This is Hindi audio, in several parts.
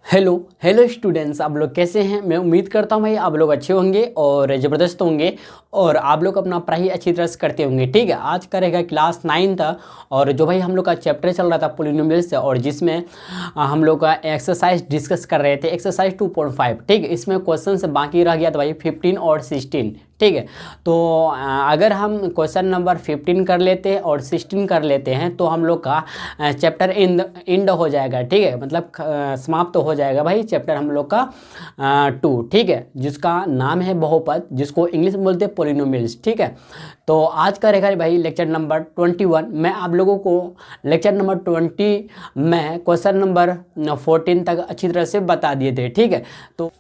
हेलो हेलो स्टूडेंट्स, आप लोग कैसे हैं। मैं उम्मीद करता हूं भाई आप लोग अच्छे होंगे और ज़बरदस्त होंगे और आप लोग अपना पढ़ाई अच्छी तरह से करते होंगे। ठीक है, आज का रहेगा क्लास 9 था और जो भाई हम लोग का चैप्टर चल रहा था पॉलिनोमियल्स से, और जिसमें हम लोग का एक्सरसाइज डिस्कस कर रहे थे, एक्सरसाइज 2.5। ठीक है, इसमें क्वेश्चन से बाकी रह गया था भाई 15 और 16। ठीक है, तो अगर हम क्वेश्चन नंबर 15 कर लेते हैं और 16 कर लेते हैं तो हम लोग का चैप्टर इंड हो जाएगा। ठीक है, मतलब समाप्त तो हो जाएगा भाई चैप्टर हम लोग का 2। ठीक है, जिसका नाम है बहुपद, जिसको इंग्लिश में बोलते हैं पॉलिनोमियल्स। ठीक है, तो आज का रहेगा भाई लेक्चर नंबर 21। मैं आप लोगों को लेक्चर नंबर 20 में क्वेश्चन नंबर 14 तक अच्छी तरह से बता दिए थे। ठीक है, तो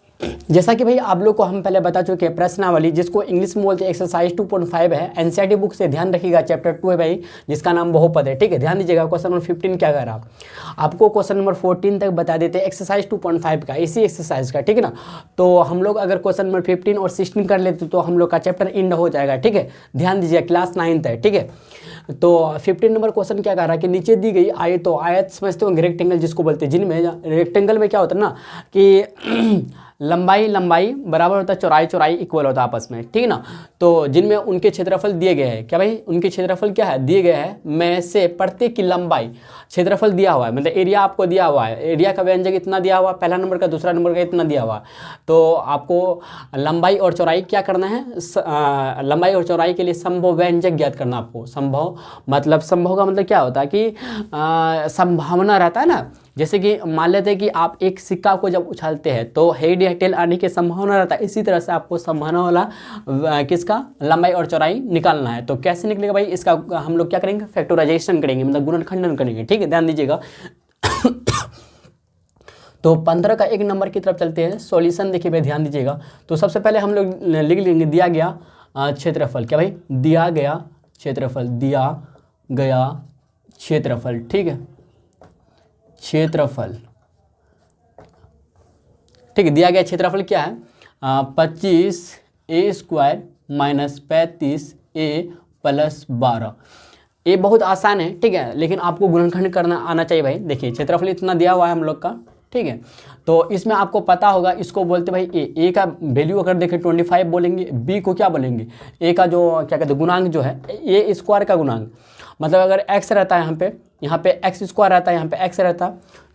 जैसा कि भाई आप लोग को हम पहले बता चुके हैं, प्रश्नावली जिसको इंग्लिश में बोलते हैं एक्सरसाइज 2.5 है, एनसीईआरटी बुक से ध्यान रखिएगा, चैप्टर 2 है भाई, जिसका नाम बहुपद है। ठीक है, ध्यान दीजिएगा। क्वेश्चन नंबर 15 क्या कर आप आपको क्वेश्चन नंबर 14 तक बता देते हैं एक्सरसाइज 2.5 का, इसी एक्सरसाइज का। ठीक है ना, तो हम लोग अगर क्वेश्चन नंबर 15 और 16 कर लेते तो हम लोग का चैप्टर इंड हो जाएगा। ठीक है, ध्यान दीजिए, क्लास 9 है। ठीक है, तो 15 नंबर क्वेश्चन क्या कर रहा है कि नीचे दी गई आयत, तो आयत समझते हो रेक्टेंगल जिसको बोलते हैं, जिनमें रेक्टेंगल में क्या होता है ना कि लंबाई बराबर होता है चौड़ाई इक्वल होता है आपस में। ठीक है ना, तो जिनमें उनके क्षेत्रफल दिए गए हैं, क्या भाई उनके क्षेत्रफल क्या है दिए गए हैं, में से प्रत्येक की लंबाई क्षेत्रफल दिया हुआ है, मतलब एरिया आपको दिया हुआ है, एरिया का व्यंजक इतना दिया हुआ, पहला नंबर का दूसरा नंबर का इतना दिया हुआ। तो आपको लंबाई और चौड़ाई क्या करना है, लंबाई और चौड़ाई के लिए संभव व्यंजक ज्ञात करना। आपको संभव मतलब संभव का मतलब क्या होता है कि संभावना रहता है ना, जैसे कि मान लेते हैं कि आप एक सिक्का को जब उछालते हैं तो हेड या टेल आने की संभावना रहता है, इसी तरह से आपको संभावना वाला किसका लंबाई और चौड़ाई निकालना है। तो कैसे निकलेगा भाई, इसका हम लोग क्या करेंगे, फैक्टराइजेशन करेंगे, मतलब गुणनखंडन करेंगे। ठीक है, ध्यान दीजिएगा। तो 15 का एक नंबर की तरफ चलते हैं, सॉल्यूशन देखिए भाई, ध्यान दीजिएगा। तो सबसे पहले हम लोग लिख लेंगे दिया गया क्षेत्रफल, क्या भाई दिया गया क्षेत्रफल, ठीक है, क्षेत्रफल। ठीक है, दिया गया क्षेत्रफल क्या है, 25a² माइनस 35a प्लस 12। ये बहुत आसान है। ठीक है, लेकिन आपको गुणनखंड करना आना चाहिए भाई। देखिए क्षेत्रफल इतना दिया हुआ है हम लोग का। ठीक है, तो इसमें आपको पता होगा, इसको बोलते भाई ए का वैल्यू अगर देखें 25 बोलेंगे, बी को क्या बोलेंगे, ए का जो क्या कहते हैं गुणांक जो है, ए स्क्वायर का गुणांक, मतलब अगर एक्स रहता है यहाँ पे एक्स स्क्वायर रहता है, यहाँ पे एक्स रहता,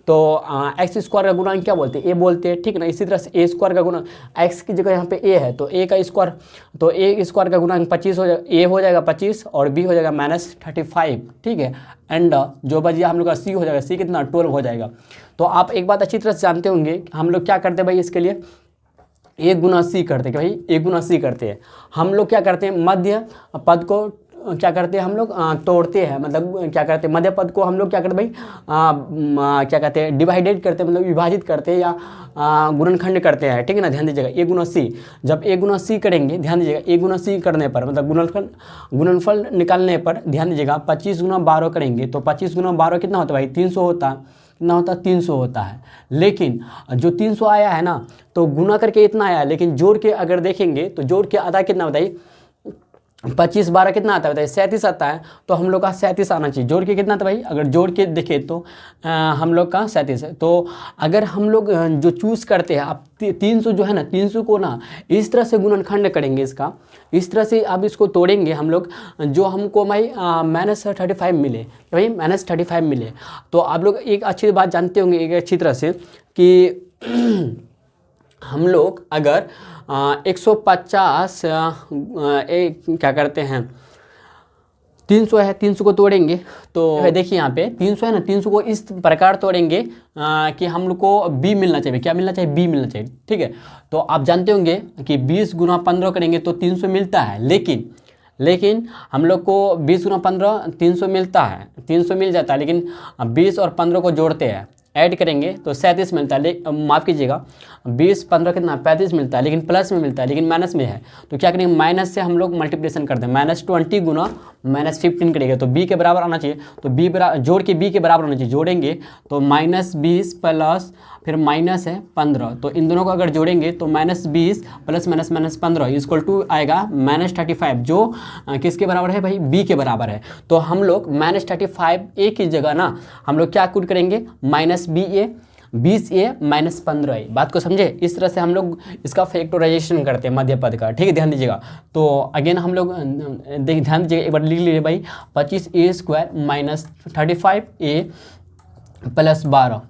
तो एक्स स्क्वायर का गुणांक क्या बोलते हैं, ए बोलते हैं। ठीक है ना, इसी तरह से ए स्क्वायर का गुणांक, एक्स की जगह यहाँ पे ए है तो ए का स्क्वायर, तो ए स्क्वायर का गुणांक 25 हो जाएगा, ए हो जाएगा 25 और बी हो जाएगा -35। ठीक है, एंड जो बचिया हम लोग का सी हो जाएगा, सी कितना 12 हो जाएगा। तो आप एक बात अच्छी तरह से जानते होंगे, हम लोग क्या करते हैं भाई इसके लिए, ए गुना सी करते हैं। कि भाई ए गुना सी करते हैं, हम लोग क्या करते हैं, मध्य पद को क्या करते हैं हम लोग तोड़ते हैं, मतलब क्या करते हैं मध्य पद को हम लोग क्या करते हैं भाई क्या कहते हैं डिवाइडेड करते हैं, मतलब विभाजित करते हैं या गुणनखंड करते हैं। ठीक है ना, ध्यान दीजिएगा। ए गुना सी, जब ए गुना सी करेंगे, ध्यान दीजिएगा, ए गुना सी करने पर मतलब गुणनफल निकालने पर ध्यान दीजिएगा 25 गुना 12 करेंगे तो 25 गुना 12 कितना होता है भाई 300 होता है, कितना होता है 300 होता है। लेकिन जो 300 आया है ना, तो गुना करके इतना आया है, लेकिन जोड़ के अगर देखेंगे तो जोड़ के आधा कितना होता है, 25 12 कितना आता है बताइए, 37 आता है। तो हम लोग का 37 आना चाहिए। जोड़ के कितना था भाई, अगर जोड़ के देखें तो हम लोग का 37 है। तो अगर हम लोग जो चूज़ करते हैं, आप 300 जो है ना, 300 को ना इस तरह से गुणनखंड करेंगे, इसका इस तरह से अब इसको तोड़ेंगे हम लोग, जो हमको भाई -35 मिले, भाई -35 मिले। तो आप लोग एक अच्छी बात जानते होंगे एक अच्छी तरह से कि हम लोग अगर 150 क्या करते हैं 300 है, 300 को तोड़ेंगे तो देखिए यहाँ पे 300 है ना, 300 को इस प्रकार तोड़ेंगे कि हम लोग को b मिलना चाहिए। क्या मिलना चाहिए, b मिलना चाहिए। ठीक है, तो आप जानते होंगे कि 20 गुना 15 करेंगे तो 300 मिलता है, लेकिन हम लोग को 20 गुना 15 300 मिलता है, 300 मिल जाता है, लेकिन 20 और 15 को जोड़ते हैं, ऐड करेंगे तो 37 मिलता है। माफ़ कीजिएगा, 20 15 कितना 35 मिलता है, लेकिन प्लस में मिलता है, लेकिन माइनस में है। तो क्या करेंगे, माइनस से हम लोग मल्टीप्लिकेशन करते हैं, -20 गुना -15 करेंगे तो b के बराबर आना चाहिए। तो b जोड़ के b के बराबर होना चाहिए, जोड़ेंगे तो -20 प्लस फिर माइनस है 15, तो इन दोनों को अगर जोड़ेंगे तो -20 प्लस -15 इक्वल टू आएगा -35, जो किसके बराबर है भाई, b के बराबर है। तो हम लोग -35 a की जगह ना हम लोग क्या पुट करेंगे, -ba 20a माइनस 15a। बात को समझे? इस तरह से हम लोग इसका फैक्टराइजेशन करते हैं मध्य पद का, ठीक है, ध्यान दीजिएगा। तो अगेन हम लोग देखिए, ध्यान दीजिएगा, एक बार लिख लीजिए भाई, 25a² माइनस 35a प्लस 12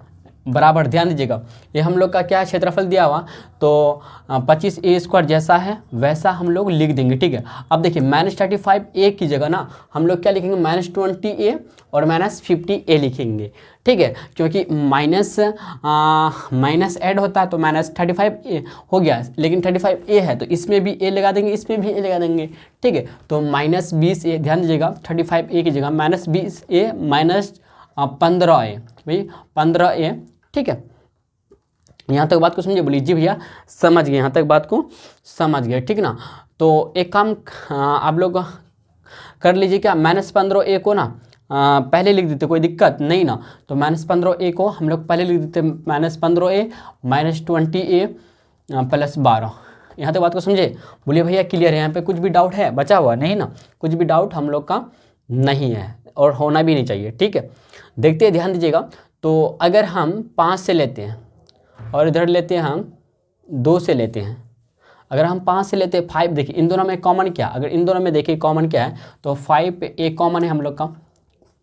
बराबर, ध्यान दीजिएगा, ये हम लोग का क्या क्षेत्रफल दिया हुआ, तो 25a² जैसा है वैसा हम लोग लिख देंगे, ठीक है। अब देखिए -35a की जगह ना हम लोग क्या लिखेंगे, -20a और -50a लिखेंगे, ठीक है, क्योंकि माइनस ऐड होता है तो -35a हो गया, लेकिन 35a है तो इसमें भी a लगा देंगे, इसमें भी a लगा देंगे, ठीक है। तो -20a, ध्यान दीजिएगा, 35a की जगह -20a माइनस 15a, भाई 15a, ठीक है। यहाँ तक बात को समझिए, बोलिए जी भैया समझ गए, यहाँ तक बात को समझ गए, ठीक ना। तो एक काम आप लोग कर लीजिए, क्या -15a को ना पहले लिख देते, कोई दिक्कत नहीं ना। तो -15a को हम लोग पहले लिख देते, -15a माइनस 20a प्लस 12। यहाँ तक बात को समझे? बोलिए भैया क्लियर है, यहाँ पे कुछ भी डाउट है बचा हुआ नहीं ना? कुछ भी डाउट हम लोग का नहीं है और होना भी नहीं चाहिए, ठीक है। देखते हैं, ध्यान दीजिएगा। तो अगर हम 5 से लेते हैं और इधर लेते हैं हम 2 से लेते हैं, अगर हम 5 से लेते हैं 5, देखिए इन दोनों में कॉमन क्या, अगर इन दोनों में देखिए कॉमन क्या है, तो 5a कॉमन है हम लोग का,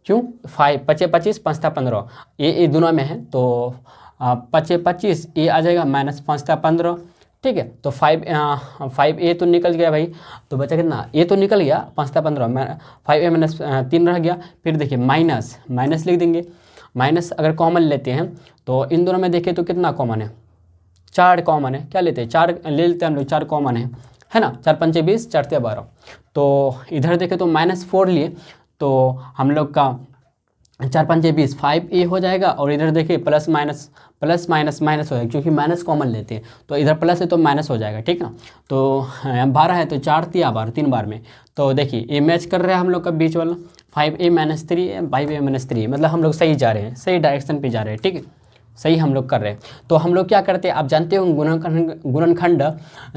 क्यों 5 5 25 5 15 ये दोनों में है, तो 5 25 ये आ जाएगा माइनस 5 15, ठीक है। तो 5a तो निकल गया भाई, तो बचा कितना, ये तो निकल गया 5 15, 5a माइनस 3 रह गया। फिर देखिए माइनस लिख देंगे, माइनस अगर कॉमन लेते हैं तो इन दोनों में देखिए तो कितना कॉमन है, 4 कॉमन है, क्या लेते हैं 4 ले लेते हैं हम लोग, 4 कॉमन है ना, 4 5 20 4 12। तो इधर देखें तो -4 लिए तो हम लोग का 4 5 20 5a हो जाएगा, और इधर देखिए प्लस माइनस माइनस हो जाएगा, क्योंकि माइनस कॉमन लेते हैं, तो इधर प्लस है तो माइनस हो जाएगा, ठीक ना। तो 12 है तो 4 3 12 3 बार में, तो देखिए ये मैच कर रहा है हम लोग का बीच वाला, 5a माइनस 3 5a माइनस 3, मतलब हम लोग सही जा रहे हैं, सही डायरेक्शन पे जा रहे हैं, ठीक है, सही हम लोग कर रहे हैं। तो हम लोग क्या करते हैं, आप जानते हो गुणनखंड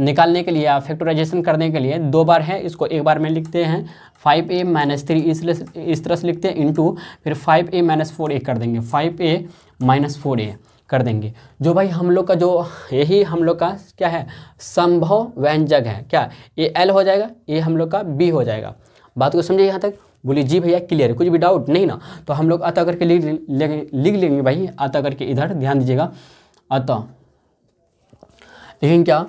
निकालने के लिए या फैक्टराइजेशन करने के लिए 2 बार है, इसको एक बार में लिखते हैं 5a माइनस 3 इस तरह से लिखते हैं, इंटू फिर 5a माइनस 4a कर देंगे, 5a माइनस 4a कर देंगे। जो भाई हम लोग का जो यही हम लोग का क्या है, संभव व्यंजक है, क्या ये l हो जाएगा, ये हम लोग का b हो जाएगा। बात को समझिए यहाँ तक? बोलिए जी भैया क्लियर है, कुछ भी डाउट नहीं ना? तो हम लोग अतः करके लिख लेंगे भाई, अतः करके इधर ध्यान दीजिएगा, अतः लेकिन क्या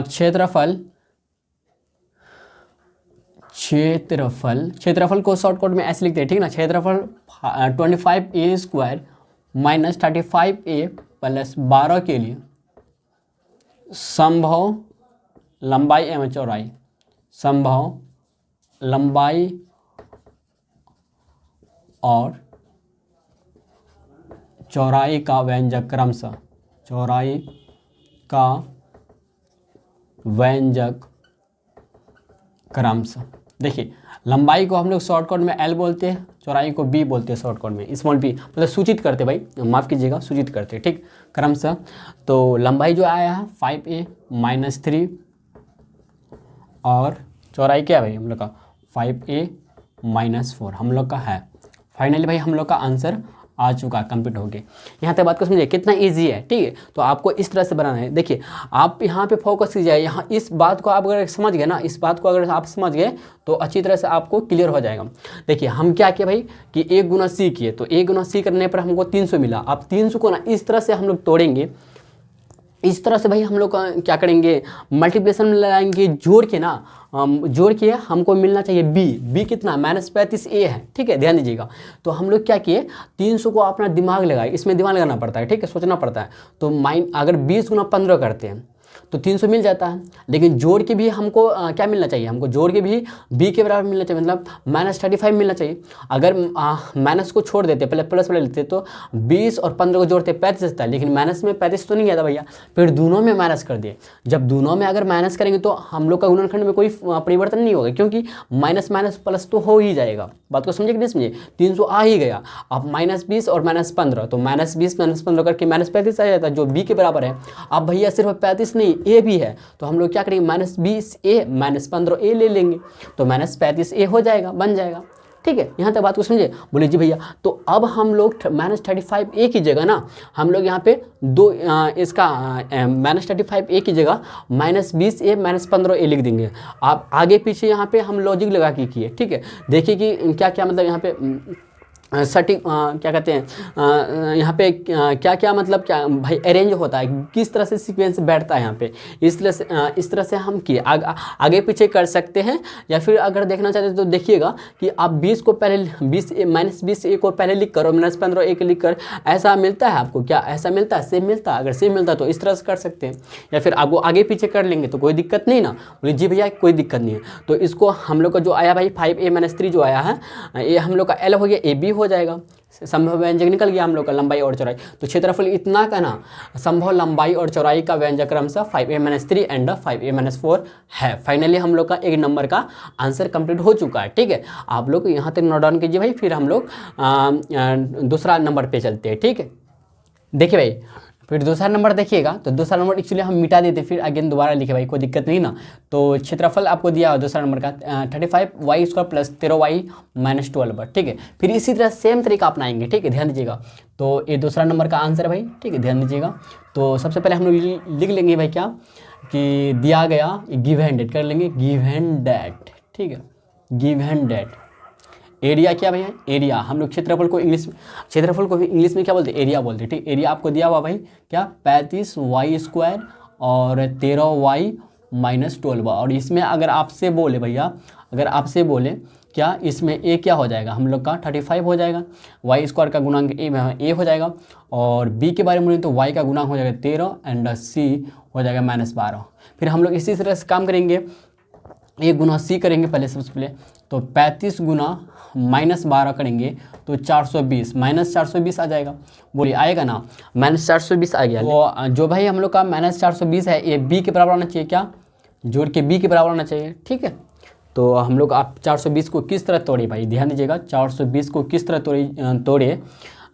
क्षेत्रफल को शॉर्टकट में ऐसे लिखते हैं, ठीक ना। क्षेत्रफल 25a² माइनस 35a प्लस 12 के लिए संभव लंबाई एवं चौड़ाई, संभव लंबाई और चौड़ाई का व्यंजक क्रमशः, चौड़ाई का व्यंजक क्रमशः। देखिए लंबाई को हम लोग शॉर्टकट में l बोलते हैं, चौड़ाई को b बोलते हैं शॉर्टकट में, स्मॉल b, मतलब सूचित करते भाई, माफ़ कीजिएगा, सूचित करते, ठीक, क्रमशः। तो लंबाई जो आया है 5a माइनस 3 और चौड़ाई क्या है भाई हम लोग का 5a माइनस 4 हम लोग का है। फाइनली भाई हम लोग का आंसर आ चुका, कंप्लीट हो गया। यहाँ तक बात को समझिए कितना इजी है, ठीक है। तो आपको इस तरह से बनाना है। देखिए आप यहाँ पे फोकस कीजिए, यहाँ इस बात को आप अगर समझ गए ना, इस बात को अगर आप समझ गए तो अच्छी तरह से आपको क्लियर हो जाएगा। देखिए हम क्या किए भाई कि a गुना c किए, तो a गुना c करने पर हमको 300 मिला। अब 300 को ना इस तरह से हम लोग तोड़ेंगे, इस तरह से भाई हम लोग क्या करेंगे, मल्टीप्लिकेशन में लगाएंगे, जोड़ के ना जोड़ के हमको मिलना चाहिए b कितना -35a है, ठीक है, ध्यान दीजिएगा। तो हम लोग क्या किए, 300 को अपना दिमाग लगाए, इसमें दिमाग लगाना पड़ता है, ठीक है, सोचना पड़ता है। तो अगर 20 गुना 15 करते हैं तो 300 मिल जाता है, लेकिन जोड़ के भी हमको क्या मिलना चाहिए, हमको जोड़ के भी b के बराबर मिलना चाहिए, मतलब -35 मिलना चाहिए। अगर माइनस को छोड़ देते, पहले प्लस वाले लेते तो 20 और 15 को जोड़ते 35 आता है, लेकिन माइनस में 35 तो नहीं आता भैया, फिर दोनों में माइनस कर दिए। जब दोनों में अगर माइनस करेंगे तो हम लोग का गुणनखंड में कोई परिवर्तन नहीं होगा, क्योंकि माइनस माइनस प्लस तो हो ही जाएगा। बात को समझे कि नहीं समझे, 300 आ ही गया। अब -20 और -15, तो -20 -15 करके -35 आ जाता है, जो b के बराबर है। अब भैया सिर्फ 35 नहीं a भी है, तो हम लोग क्या करेंगे, -20a -15a ले लेंगे, तो -35a हो जाएगा, बन जाएगा, ठीक है, यहाँ तक बात को समझे। बोले जी भैया तो अब हम लोग -35a की जगह ना हम लोग यहाँ पे इसका -35a की जगह -20a -15a लिख देंगे। आप आगे पीछे यहाँ पे हम लॉजिक लगा के किए, ठीक है। देखिए कि क्या क्या मतलब यहाँ पे सटीक क्या कहते हैं यहाँ पे क्या क्या मतलब क्या भाई अरेंज होता है, किस तरह से सीक्वेंस बैठता है यहाँ पे। इस तरह से हम किए आगे पीछे कर सकते हैं, या फिर अगर देखना चाहते हैं तो देखिएगा कि आप 20 को पहले -20a को पहले लिख कर और -15a को लिख कर ऐसा मिलता है आपको, क्या ऐसा मिलता है, सेम मिलता है। अगर सेम मिलता है तो इस तरह से कर सकते हैं, या फिर आपको आगे पीछे कर लेंगे तो कोई दिक्कत नहीं ना। बोले जी भैया कोई दिक्कत नहीं है। तो इसको हम लोग का जो आया भाई 5a-3 जो आया है ये हम लोग का L हो गया, AB हो जाएगा, संभव व्यंजक निकल गया हम लोग का लंबाई और चौड़ाई। तो क्षेत्रफल इतना का ना संभव लंबाई और चौड़ाई का व्यंजक क्रमशः 5a-3 एंड 5a-4 है। फाइनली हम लोग का एक नंबर का आंसर कंप्लीट हो चुका है, ठीक है। आप लोग यहाँ तक नोट डाउन कीजिए भाई, फिर हम लोग दूसरा नंबर पे चलते हैं, ठीक है। देखिए भाई फिर दूसरा नंबर देखिएगा, तो दूसरा नंबर एक्चुअली हम मिटा देते फिर अगेन दोबारा लिखे भाई, कोई दिक्कत नहीं ना। तो क्षेत्रफल आपको दिया दूसरा नंबर का 35y² + 13y - 12, ठीक है। फिर इसी तरह सेम तरीका अपनाएंगे, ठीक है, ध्यान दीजिएगा। तो ये दूसरा नंबर का आंसर है भाई, ठीक है, ध्यान दीजिएगा। तो सबसे पहले हम लोग लिख लेंगे भाई क्या कि दिया गया गिवन डेट कर लेंगे, गिवन डेट, ठीक है, गिवन डेट। एरिया क्या भैया, एरिया हम लोग क्षेत्रफल को भी इंग्लिश में क्या बोलते हैं, एरिया बोलते हैं, ठीक। एरिया आपको दिया हुआ भाई क्या 35y² और 13y - 12। और इसमें अगर आपसे बोले भैया, अगर आपसे बोले क्या इसमें a क्या हो जाएगा हम लोग का 35 हो जाएगा, y² का गुणांक a हो जाएगा, और b के बारे में बोलें तो y का गुणांक हो जाएगा 13 एंड c हो जाएगा -12। फिर हम लोग इसी तरह से काम करेंगे, a गुना c करेंगे पहले, सबसे पहले तो 35 गुना -12 करेंगे तो 420 -420 आ जाएगा। बोलिए आएगा ना, -420 आ गया। तो जो भाई हम लोग का -420 है ये b के बराबर होना चाहिए, क्या जोड़ के b के बराबर होना चाहिए, ठीक है। तो हम लोग आप 420 को किस तरह तोड़े भाई, ध्यान दीजिएगा। 420 को किस तरह तोड़े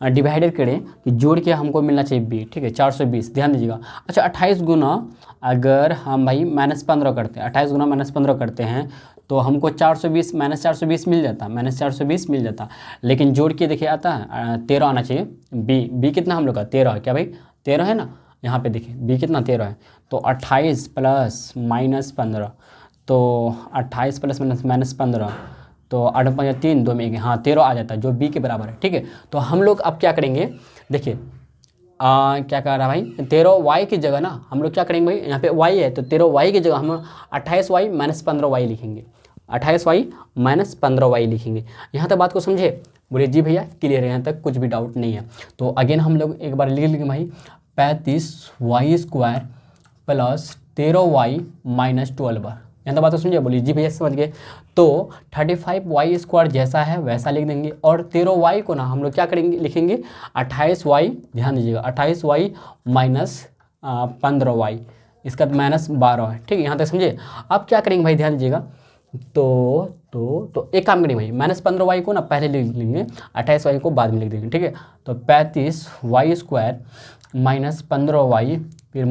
डिवाइडेड करें कि जोड़ के हमको मिलना चाहिए b, ठीक है, 420, ध्यान दीजिएगा। अच्छा 28 गुना अगर हम भाई -15 करते हैं, 28 गुना -15 करते हैं तो हमको 420 -420 मिल जाता, -420 मिल जाता। लेकिन जोड़ के देखिए आता है 13 आना चाहिए, b कितना हम लोग का 13 है, क्या भाई 13 है ना, यहाँ पे देखिए b कितना 13 है। तो 28 प्लस -15, तो 28 प्लस -15 तो 8 5 3 2 में 1, हाँ 13 आ जाता है जो b के बराबर है, ठीक है। तो हम लोग अब क्या करेंगे, देखिए क्या कह रहा है भाई 13y की जगह ना हम लोग क्या करेंगे भाई, यहाँ पे y है तो 13y की जगह हम 28y - 15y लिखेंगे, 28y - 15y लिखेंगे। यहाँ तक बात को समझे, बोले जी भैया क्लियर है, यहाँ तक कुछ भी डाउट नहीं है। तो अगेन हम लोग एक बार लिख लेंगे भाई 35y² + 13y - 12। यहाँ तक बात को समझे, बोलिए जी भैया समझ गए। तो 35y² जैसा है वैसा लिख देंगे, और 13y को ना हम लोग क्या करेंगे, लिखेंगे 28y, ध्यान दीजिएगा 28y - 15y, इसका -12 है, ठीक है, यहाँ तक समझे। अब क्या करेंगे भाई ध्यान दीजिएगा, तो एक काम करेंगे भाई -15y को ना पहले लिख लेंगे, 28y को बाद में लिख देंगे, ठीक है। तो 35y² - 15y फिर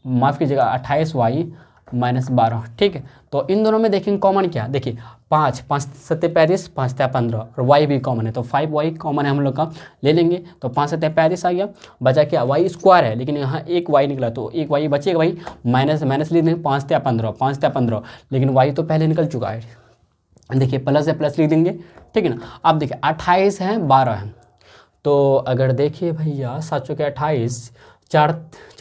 माफ़ कीजिएगा 28y - 12, ठीक है। तो इन दोनों में देखेंगे कॉमन क्या, देखिए 5 7 35 5 15 और y भी कॉमन है, तो 5y कॉमन है हम लोग का, ले लेंगे। तो 5 7 35 आ गया, बचा क्या y² है, लेकिन यहाँ एक y निकला तो एक y बचेगा भाई, माइनस ले देंगे 5 3 15, लेकिन y तो पहले निकल चुका है, देखिए प्लस है प्लस लिख देंगे, ठीक है ना। अब देखिए 28 है 12 है, तो अगर देखिए भैया 7 चौके 28, 4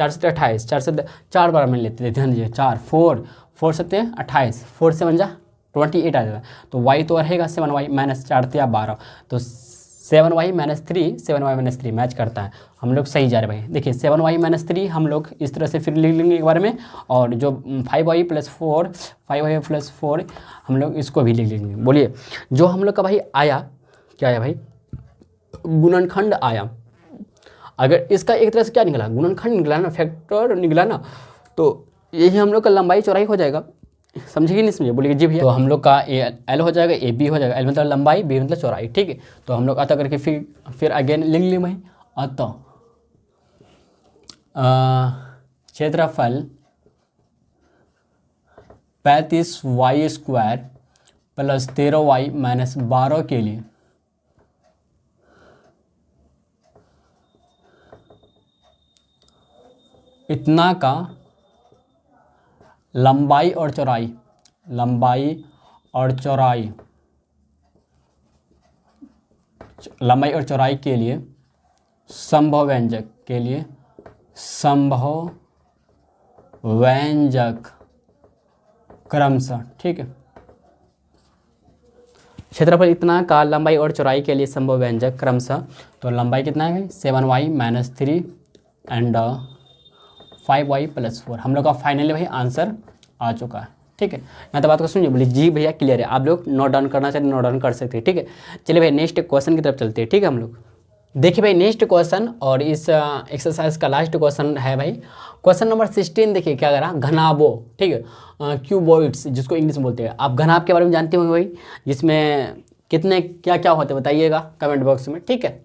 से 28, 4 से 4 बार में लेते थे, ध्यान दीजिए 4 4 7 28, 4 से 1 जा 28 आ जाता है। तो y तो रहेगा 7y - 4 × 12, तो 7y - 3 7y - 3 मैच करता है, हम लोग सही जा रहे भाई। देखिए 7y - 3 हम लोग इस तरह से फिर लिख लेंगे एक बार में, और जो 5y + 4 हम लोग इसको भी लिख लेंगे। बोलिए जो हम लोग का भाई आया, क्या आया भाई, गुणनखंड आया। अगर इसका एक तरह से क्या निकला, गुणनखंड निकला ना, फैक्टर निकला ना, तो यही हम लोग का लंबाई चौड़ाई हो जाएगा, समझे कि नहीं समझे, बोलिए जी भैया। तो हम लोग का एल हो जाएगा, ए बी हो जाएगा, एल मतलब लंबाई, बी मतलब चौड़ाई, ठीक है। तो हम लोग अतः करके फिर अगेन लिख लें भाई, अतः क्षेत्रफल 35y² प्लस 13y माइनस 12 के लिए इतना का लंबाई और चौड़ाई के लिए संभव व्यंजक क्रमशः, ठीक है। क्षेत्रफल इतना का लंबाई और चौड़ाई के लिए संभव व्यंजक क्रमशः, तो लंबाई कितना है 7y minus 3 and 5y plus 4। हम लोग का फाइनली भाई आंसर आ चुका है, ठीक है। यहाँ तो बात को सुनिए, बोले जी भैया क्लियर है। आप लोग नोट डाउन करना चाहते नोट डाउन कर सकते हैं, ठीक है। चलिए भाई नेक्स्ट क्वेश्चन की तरफ चलते हैं, ठीक है। हम लोग देखिए भाई नेक्स्ट क्वेश्चन, और इस एक्सरसाइज का लास्ट क्वेश्चन है भाई क्वेश्चन नंबर 16। देखिए क्या करा, घनाभो, ठीक है, क्यूबॉइड्स जिसको इंग्लिश में बोलते हैं। आप घनाभ के बारे में जानते होंगे भाई, जिसमें कितने क्या क्या होते हैं बताइएगा कमेंट बॉक्स में, ठीक है।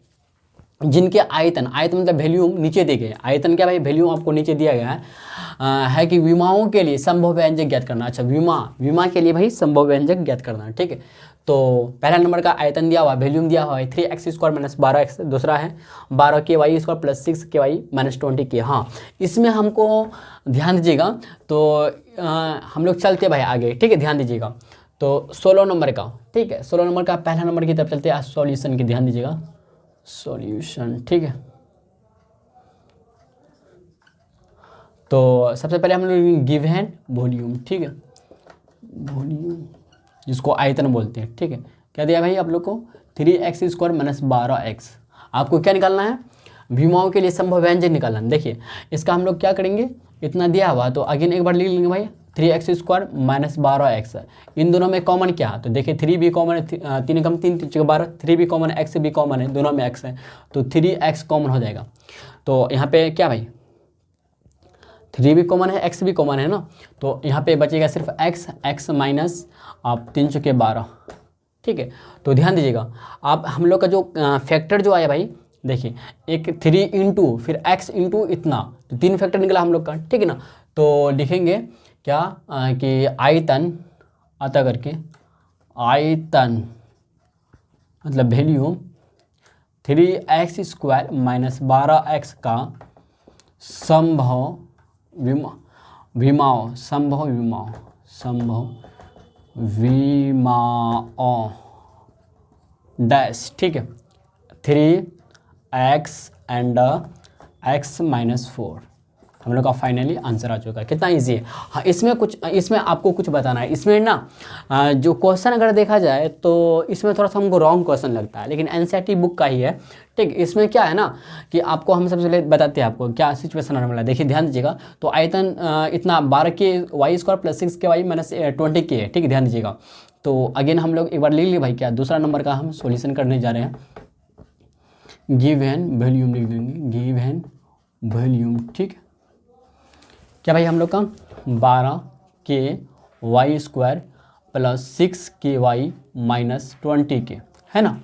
जिनके आयतन मतलब वैल्यूम नीचे दिए गए। आयतन क्या भाई, वैल्यूम आपको नीचे दिया गया है कि विमाओं के लिए संभव व्यंजक ज्ञात करना। अच्छा, विमा के लिए भाई संभव व्यंजक ज्ञात करना, ठीक है। तो पहला नंबर का आयतन दिया हुआ, वैल्यूम दिया हुआ है 3x² माइनस 12x। दूसरा है 12ky² plus 6ky minus 20k। हाँ, इसमें हमको ध्यान दीजिएगा। तो हम लोग चलते भाई आगे, ठीक है, ध्यान दीजिएगा। तो 16 नंबर का, ठीक है, 16 नंबर का पहला नंबर की तरफ चलते हैं, सॉल्यूशन की ध्यान दीजिएगा, सॉल्यूशन, ठीक है। तो सबसे पहले हम लोग गिवन वॉल्यूम, ठीक है, वॉल्यूम जिसको आयतन बोलते हैं, ठीक है। क्या दिया भाई आप लोग को 3x² माइनस 12x। आपको क्या निकालना है, विमाओं के लिए संभव व्यंजक निकालना है। देखिए इसका हम लोग क्या करेंगे, इतना दिया हुआ तो अगेन एक बार लिख लेंगे भाई 3x² माइनस 12x। इन दोनों में कॉमन क्या है, तो देखिए 3 भी कॉमन है, 3 कम 3 3 12, 3 भी कॉमन है, x भी कॉमन है, दोनों में x है, तो 3x कॉमन हो जाएगा। तो यहाँ पे क्या भाई 3 भी कॉमन है, x भी कॉमन है ना, तो यहाँ पे बचेगा सिर्फ x माइनस आप 3 चुके 12, ठीक है। तो ध्यान दीजिएगा, आप हम लोग का जो फैक्टर जो आया भाई, देखिए एक 3 इंटू फिर x इंटू इतना, तो 3 फैक्टर निकला हम लोग का, ठीक है ना। तो लिखेंगे क्या कि आयतन आता करके, आयतन मतलब वैल्यू 3x² माइनस 12x का संभव विमाओं डैश, ठीक है, 3x एंड x माइनस 4। हम लोग का फाइनली आंसर आ चुका है। कितना इजी है। हाँ, इसमें आपको कुछ बताना है। इसमें ना जो क्वेश्चन अगर देखा जाए तो इसमें थोड़ा सा हमको रॉन्ग क्वेश्चन लगता है, लेकिन एनसीईआरटी बुक का ही है, ठीक। इसमें क्या है ना कि आपको हम सबसे पहले बताते हैं आपको क्या सिचुएशन आने वाला है। देखिए ध्यान दीजिएगा, तो आयतन इतना 12ky² plus 6ky minus 20k है, ठीक है, ध्यान दीजिएगा। तो अगेन हम लोग एक बार ले लिए भाई, क्या दूसरा नंबर का हम सॉल्यूशन करने जा रहे हैं। गिवन वॉल्यूम लिख देंगे, गिवन वॉल्यूम, ठीक है। क्या भाई हम लोग का 12ky² plus 6ky minus 20k है ना।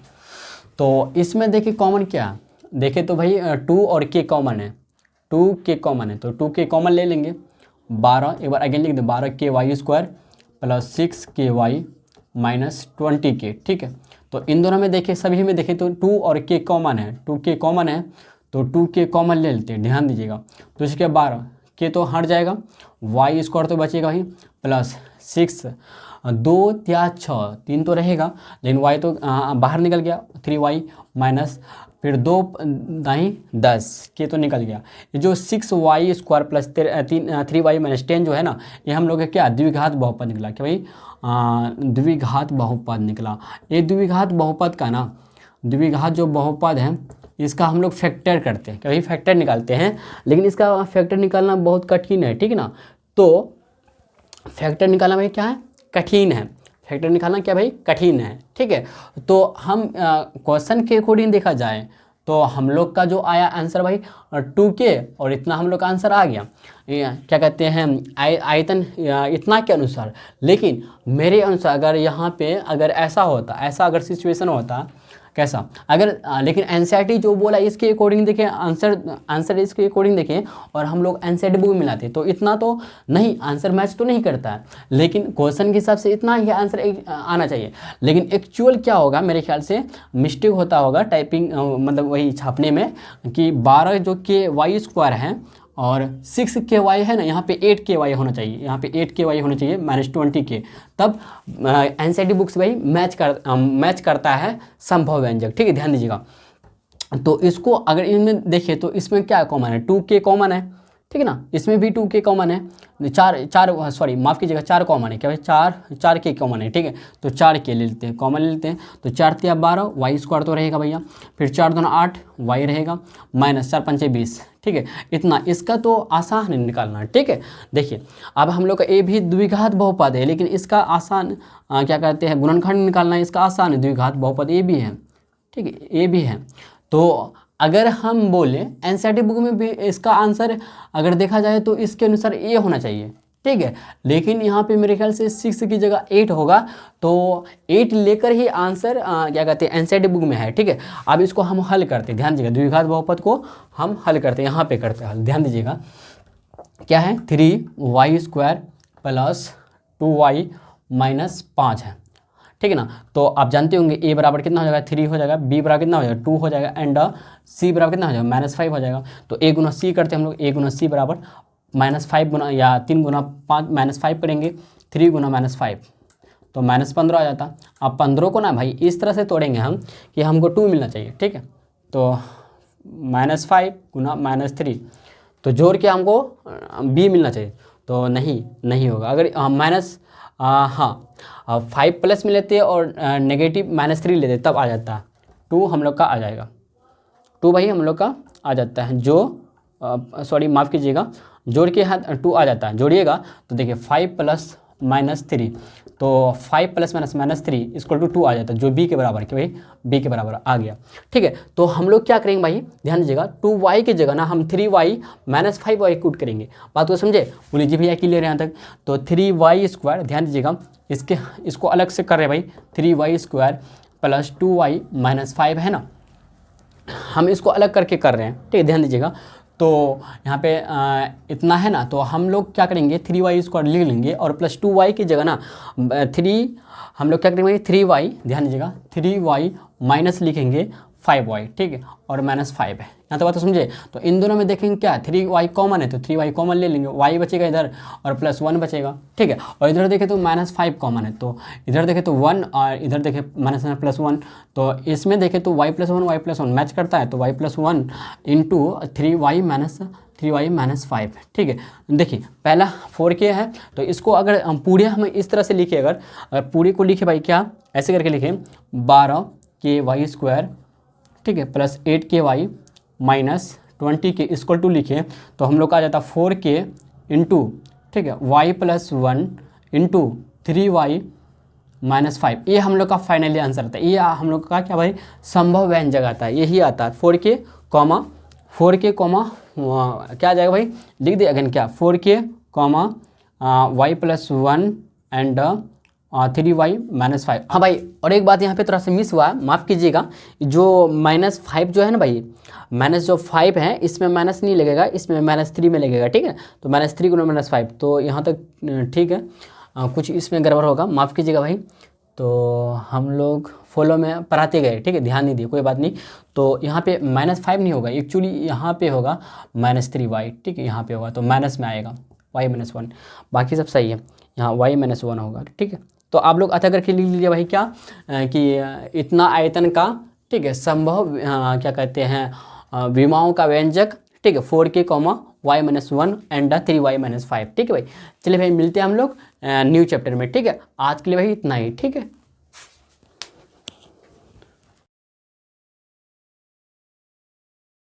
तो इसमें देखिए कॉमन क्या है, देखे तो भाई 2 और k कॉमन है, 2k कॉमन है, तो 2k कॉमन ले लेंगे। 12 एक बार अगेन लिख दे, 12ky² plus 6ky minus 20k, ठीक है। तो इन दोनों में देखें, सभी में देखें तो 2 और k कॉमन है, 2k कॉमन है, तो 2k कॉमन ले लेते हैं, ध्यान दीजिएगा। तो इसके 12 के तो हट जाएगा, y² तो बचेगा भाई प्लस 6, 2 या 6 3 तो रहेगा, लेकिन y तो बाहर निकल गया, 3y माइनस फिर 2 दाई 10 के तो निकल गया। ये जो 6y² प्लस 3y माइनस 10 जो है ना, ये हम लोग क्या द्विघात बहुपद निकला। क्या भाई द्विघात बहुपद निकला। ये द्विघात बहुपद का ना, द्विघात जो बहुपद है इसका हम लोग फैक्टर करते हैं, कभी फैक्टर निकालते हैं, लेकिन इसका फैक्टर निकालना बहुत कठिन है, ठीक है ना। तो फैक्टर निकालना भाई क्या है, कठिन है। फैक्टर निकालना क्या भाई, कठिन है, ठीक है। तो हम क्वेश्चन के अकॉर्डिंग देखा जाए तो हम लोग का जो आया आंसर भाई 2k, और इतना हम लोग का आंसर आ गया, क्या कहते हैं आयतन इतना के अनुसार। लेकिन मेरे अनुसार अगर यहाँ पे अगर ऐसा होता, ऐसा अगर सिचुएशन होता कैसा अगर लेकिन एनसीईआरटी जो बोला इसके अकॉर्डिंग देखें, आंसर इसके अकॉर्डिंग देखें और हम लोग एनसीईआरटी बुक मिलाते तो इतना तो नहीं, आंसर मैच तो नहीं करता है, लेकिन क्वेश्चन के हिसाब से इतना ही आंसर आना चाहिए। लेकिन एक्चुअल क्या होगा, मेरे ख्याल से मिस्टेक होता होगा टाइपिंग मतलब वही छापने में कि 12 जो के वाई स्क्वायर है और 6 के वाई है ना, यहाँ पे 8 के वाई होना चाहिए, यहाँ पे 8 के वाई होना चाहिए -20 के, तब एनसीईआरटी बुक से भाई मैच करता है संभव व्यंजक। ठीक है, ध्यान दीजिएगा। तो इसको अगर इनमें देखें तो इसमें क्या कॉमन है, 2k कॉमन है, ठीक है ना, इसमें भी 2k कॉमन है, माफ़ कीजिएगा 4 कॉमन है, क्या भाई 4 के कॉमन है। ठीक है, तो 4k ले लेते हैं, कॉमन ले लेते हैं, तो 4 तिया 12 वाई स्क्वायर तो रहेगा भैया, फिर 4 दूना 8 वाई रहेगा, -4 पंचे 20। ठीक है, इतना इसका तो आसान है निकालना। ठीक है, देखिए अब हम लोग का ए भी द्विघात बहुपद है, लेकिन इसका आसान क्या कहते हैं गुणनखंड निकालना है, इसका आसान है, द्विघात बहुपद ए भी है। ठीक है, ए भी है। तो अगर हम बोले एनसीईआरटी बुक में भी इसका आंसर अगर देखा जाए तो इसके अनुसार ए होना चाहिए। ठीक है, लेकिन यहाँ पे मेरे ख्याल से 6 की जगह 8 होगा, तो 8 लेकर ही आंसर क्या कहते हैं एनसीईआरटी बुक में है। ठीक है, अब इसको हम हल करते हैं, ध्यान दीजिएगा, द्विघात बहुपद को हम हल करते हैं, यहाँ पे करते हैं हल, ध्यान दीजिएगा। क्या है 3y square plus 2y minus 5 है। ठीक है ना, तो आप जानते होंगे a बराबर कितना हो जाएगा 3 हो जाएगा, b बराबर कितना हो जाएगा 2 हो जाएगा, एंड c बराबर कितना हो जाएगा -5 हो जाएगा। तो a गुना c करते हैं हम लोग, a गुना c बराबर -5 गुना या 3 गुना 5 -5 करेंगे, 3 गुना -5 तो -15 आ जाता। अब 15 को ना भाई इस तरह से तोड़ेंगे हम कि हमको 2 मिलना चाहिए। ठीक है, तो -5 गुना -3 तो जोड़ के हमको b मिलना चाहिए, तो नहीं होगा। अगर हाँ 5 प्लस में लेते और नेगेटिव -3 लेते तब आ जाता, 2 हम लोग का आ जाएगा, 2 भाई हम लोग का आ जाता है, जो सॉरी माफ़ कीजिएगा, जोड़ के हाथ 2 आ जाता है, जोड़िएगा तो देखिए 5 प्लस -3 तो 5 प्लस -3 इक्वल टू 2 आ जाता है, जो b के बराबर कि भाई b के बराबर आ गया। ठीक है, तो हम लोग क्या करेंगे भाई, ध्यान दीजिएगा, 2y की जगह ना हम 3y -5y कूट करेंगे। बात को समझे, बोल लीजिए भैया क्लियर यहाँ तक। तो 3y स्क्वायर, ध्यान दीजिएगा, इसको अलग से कर रहे हैं भाई, 3y स्क्वायर प्लस 2y -5 है ना, हम इसको अलग करके कर रहे हैं। ठीक है, ध्यान दीजिएगा। तो यहाँ पे इतना है ना, तो हम लोग क्या करेंगे 3y स्क्वायर लिख लेंगे और प्लस 2y की जगह ना 3 हम लोग क्या करेंगे 3y, ध्यान दीजिएगा, 3y माइनस लिखेंगे 5y। ठीक है, और -5 है, यहाँ तो बात तो समझे। तो इन दोनों में देखेंगे क्या 3y कॉमन है, तो 3y कॉमन ले लेंगे, y बचेगा इधर और +1 बचेगा। ठीक है, और इधर देखें तो -5 कॉमन है, तो इधर देखें तो 1 और इधर देखें -1, तो इसमें देखें तो y + 1 मैच करता है, तो y + 1 इंटू 3y -5। ठीक है, देखिए पहला 4k है, तो इसको अगर हम पूरे हम इस तरह से लिखे, अगर पूरे को लिखे भाई क्या ऐसे करके लिखें 12k y स्क्वायर, ठीक है, प्लस 8k -20 के इक्वल टू लिखें, तो हम लोग का आ जाता 4k इंटू, ठीक है, y + 1 इंटू 3y -5। ये हम लोग का फाइनली आंसर आता है। ये हम लोग का क्या भाई संभव व्यंजक आता है, यही आता है 4k क्या आ जाएगा भाई, लिख दे अगेन क्या 4k y + 1 एंड 3y -5। हाँ भाई, और एक बात यहाँ पे थोड़ा सा मिस हुआ, माफ़ कीजिएगा, जो -5 जो है ना भाई, -5 है इसमें माइनस नहीं लगेगा, इसमें -3 में लगेगा। ठीक है, तो -3 गुना -5, तो यहाँ तक ठीक है, कुछ इसमें गड़बड़ होगा, माफ़ कीजिएगा भाई। तो हम लोग फॉलो में पढ़ाते गए, ठीक है, ध्यान नहीं दिए, कोई बात नहीं। तो यहाँ पे -5 नहीं होगा, एक्चुअली यहाँ पे होगा -3y। ठीक है, यहाँ पे होगा तो माइनस में आएगा y -1, बाकी सब सही है, यहाँ y -1 होगा। ठीक है, तो आप लोग अच्छा करके लिख लीजिए भाई क्या कि इतना आयतन का, ठीक है, संभव क्या कहते हैं विमाओं का व्यंजक। ठीक है, 4k y -1 एंड 3y -5। ठीक है भाई, चलिए भाई मिलते हैं हम लोग न्यू चैप्टर में। ठीक है, आज के लिए भाई इतना ही। ठीक है।